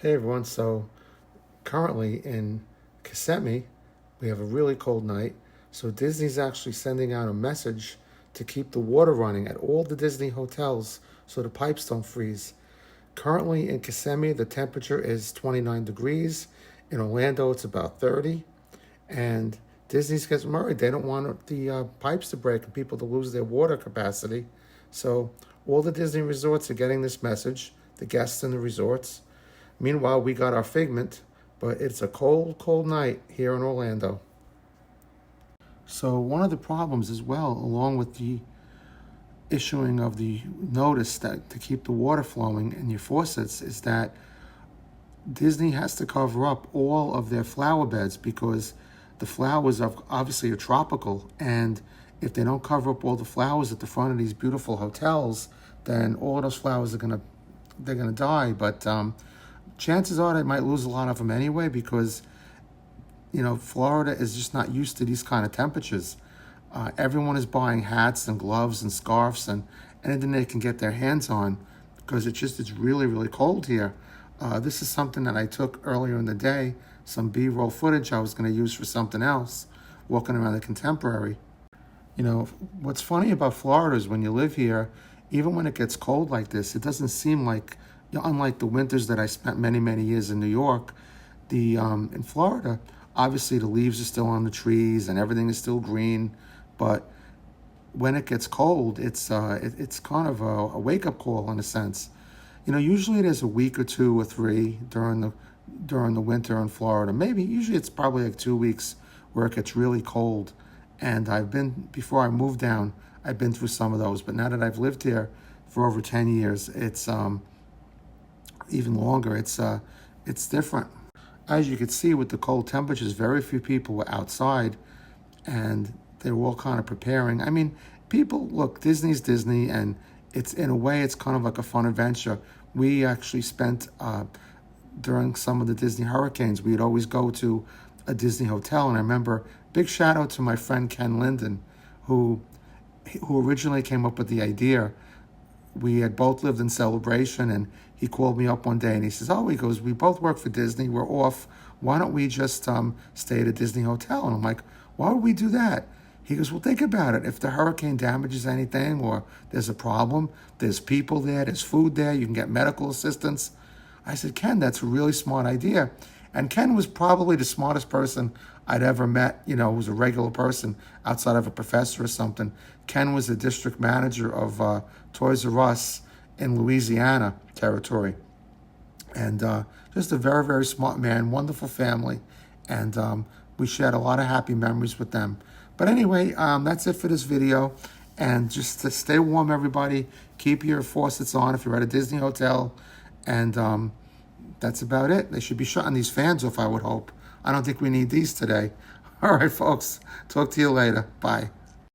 Hey everyone, so currently in Kissimmee, we have a really cold night. So Disney's actually sending out a message to keep the water running at all the Disney hotels so the pipes don't freeze. Currently in Kissimmee, the temperature is 29 degrees. In Orlando, it's about 30. And Disney's getting worried. They don't want the pipes to break and people to lose their water capacity. So all the Disney resorts are getting this message, the guests in the resorts. Meanwhile, we got our Figment, but it's a cold, cold night here in Orlando. So one of the problems as well, along with the issuing of the notice that to keep the water flowing in your faucets, is that Disney has to cover up all of their flower beds because the flowers obviously are tropical, and if they don't cover up all the flowers at the front of these beautiful hotels, then all of those flowers they're gonna die. But chances are they might lose a lot of them anyway because, Florida is just not used to these kind of temperatures. Everyone is buying hats and gloves and scarves and anything they can get their hands on because it's really, really cold here. This is something that I took earlier in the day, some B-roll footage I was going to use for something else, walking around the Contemporary. What's funny about Florida is when you live here, even when it gets cold like this, it doesn't seem like, unlike the winters that I spent many, many years in New York, in Florida, obviously the leaves are still on the trees and everything is still green, but when it gets cold, it's kind of a wake-up call in a sense. Usually there's a week or 2 or 3 during the winter in Florida. Usually it's probably like 2 weeks where it gets really cold. And before I moved down, I've been through some of those. But now that I've lived here for over 10 years, it's even longer. It's different. As you can see with the cold temperatures, very few people were outside, and they were all kind of preparing. I mean, people, look, Disney's Disney, and it's in a way, it's kind of like a fun adventure. We actually spent, during some of the Disney hurricanes, we'd always go to a Disney hotel. And I remember, big shout out to my friend Ken Linden, who originally came up with the idea. We had both lived in Celebration, and he called me up one day and he says, he goes, we both work for Disney, we're off. Why don't we just stay at a Disney hotel? And I'm like, why would we do that? He goes, well, think about it. If the hurricane damages anything or there's a problem, there's people there, there's food there, you can get medical assistance. I said, Ken, that's a really smart idea. And Ken was probably the smartest person I'd ever met, who was a regular person outside of a professor or something. Ken was the district manager of Toys R Us in Louisiana territory. And just a very, very smart man, wonderful family. And we shared a lot of happy memories with them. But anyway, that's it for this video. And just to stay warm, everybody. Keep your faucets on if you're at a Disney hotel. And that's about it. They should be shutting these fans off, I would hope. I don't think we need these today. All right, folks. Talk to you later. Bye.